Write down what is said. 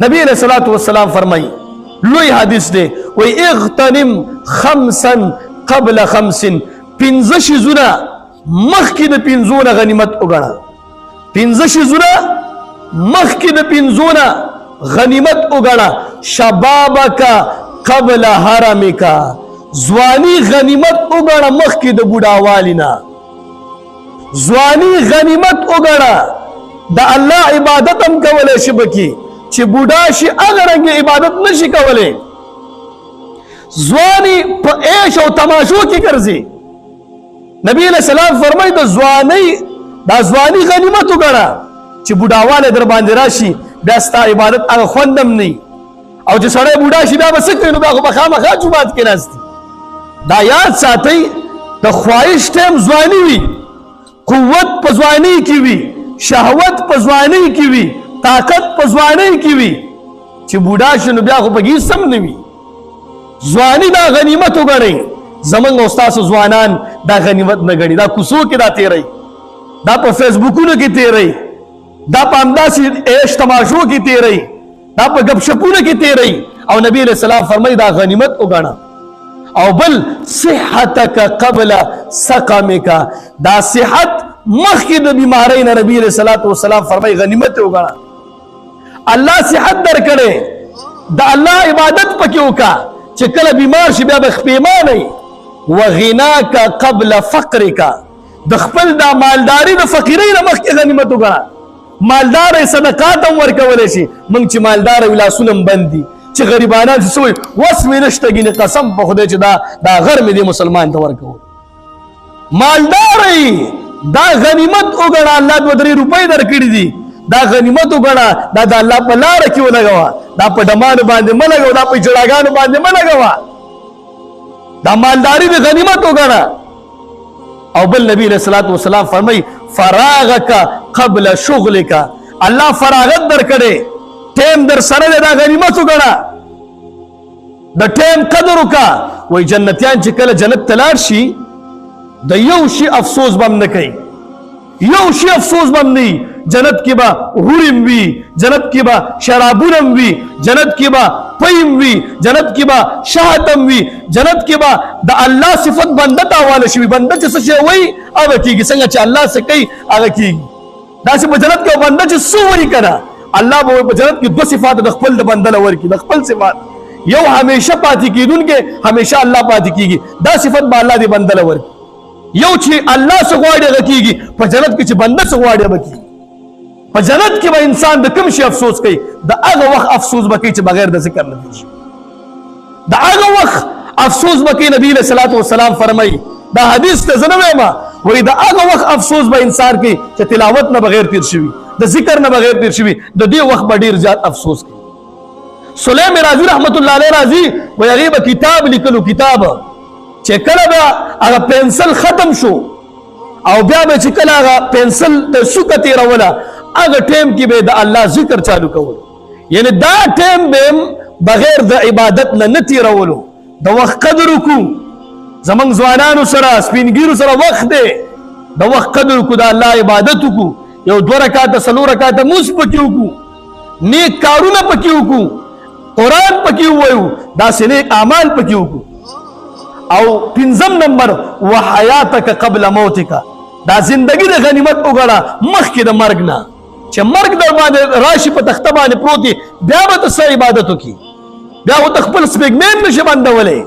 نبی علیہ الصلوۃ والسلام فرمائی لوی حدیث دے وی اغتنم خمسا قبل خمس پنځه شیزونه مخکې د پنځونه غنیمت وګڼه پنځه شیزونه مخکې د پنځونه غنیمت وګڼه شبابک قبل حرمک ځواني غنیمت وګڼه مخکې د بوډاوالي نه ځواني غنیمت وګڼه د الله عبادت هم کولی شي پکې چې بوډا شي هغه رنګې عبادت نشي کولی ځواني په عیش او تماشو کې ګرځي نبی علیہ السلام فرمایي د ځوانۍ دا ځواني غنیمت وګڼه چې بوډاوالی در باندې راشي بیا ستا عبادت هغه خوند هم نه او چې سړی بوډا شي بیا به څه کوي نو بیا خو به خامخا جومات کې ناست دا یاد ساتئ د خواهش ټیم ځواني وي قوت په ځوانۍ کې وي شهوت په ځوانۍ کې وي طاقت په ځوانۍ کې وي چې بوډا شي نو بیا خو پکې هېڅ هم نه وي ځواني دا غنیمت وګڼئ زمونږ او ستاسو ځوانان دا غنیمت نه ګڼي دا کوڅو کې دا تېروي دا په فیسبوکونو کې تېروي دا په همداسې عیش تماشو کې تېروي دا په ګپ شپونو کې تېروي او نبی علیہ السلام فرمایي دا غنیمت وګڼه او بل صحتک قبل سقمک دا صحت مخکې د بیمارۍ نه نبی علیہ السلام فرمایي غنیمت وګڼه الله صحت درکړې د الله عبادت پکې وکړه چې کله بیمار شي بیا به پښیمانه وي وغناک قبل فقرک د خپل دا مالداري د فقیرۍ نه مخکې غنیمت وګڼه مالدار صدقات هم ورکولی شي موږ چې مالدار وي لاسونه هم بند دي چې غریبانان چې څه وایي وس مې نشته ګینې قسم په خدای چې دا غر مې دې مسلمان ته ورکول مالدار دا غنیمت وګڼه الله 2-3 روپۍ درکړي دي دا غنیمت وګڼه دا د الله په لاره کې ولګوه دا په ډمانو باندې مه لګوه دا په جړاګانو باندې مه لګوه دا مالداري د غنیمت وګڼه او بل نبی علیہ الصلوۃ والسلام فرمای فراغک قبل شغلک الله فراغت درکړي ټیم در سره دا غنیمت وګڼه د ټیم قدر وکړه وای جنتیان چې کله جنت ته لاړ شي د یو شي افسوس به هم نه کوي یو شي افسوس به هم نه وي جنت کې به حورم وي جنت کې به شرابونه وي جنت کې به پیم وي جنت کې به شهد هم وي جنت کې به د الله صفت بنده ته حواله شوي بنده چې څه شی وایي هغه کېږي څنګه چې الله څه کوي هغه کېږي داسې په جنت کې بنده چې څه وایي که نه الله به په جنت کې 2 صفات د خپل د بنده له ورکړي د خپل صفات یو همیشه پاتې کېدونکی همیشه الله پاتې کېږي دا صفت به الله دې بنده له ورکړي یو چې الله څه غواړي هغه کېږي په جنت کې چې بنده څه غواړي هغه کېږي په جنت کې به انسان د کوم شي افسوس کوي د هغه وخت افسوس به کوي چې بغیر د ذکر نه کېږي د هغه وخت افسوس به کوي نبی علیہ الصلوۃ والسلام فرمایي دا حدیث ته زه نه وایم وایي د هغه وخت افسوس به انسان کوي چې تلاوت نه بغیر تیر شوي د ذکر نه بغیر تیر شوي د دې وخت به ډېر زیات افسوس کوي سلیم رازي رحمت الله علیه راځي وایي هغې به کتاب لیکلو کتاب چې کله به هغه پنسل ختم شو او بیا به چې کله هغه پنسل د سوکه تېروله هغه ټیم کې به د الله ذکر چالو کول یعنی دا ټیم به بغیر د عبادت نه تېرولو د وخت قدر وکړو زمونږ ځوانانو سره سپینګیرو سره وخت دی د وخت قدر وکړو د الله عبادت وکړو یو 2 رکعاته 4 رکعاته مونځ پکې وکړو نیک کارونه پکې وکړو قرآن پکې ووایو داسې نیک اعمال پکې وکړو او 5 نمبر وحیاتک قبل موتک دا زندگی د غنیمت وګڼه مخکې د مرګ نه چې مرګ در باندې راشي په تخته باندې پروت بیا به ته څه عبادت وکړي بیا خو ته خپل سپېږمین نشي بندولی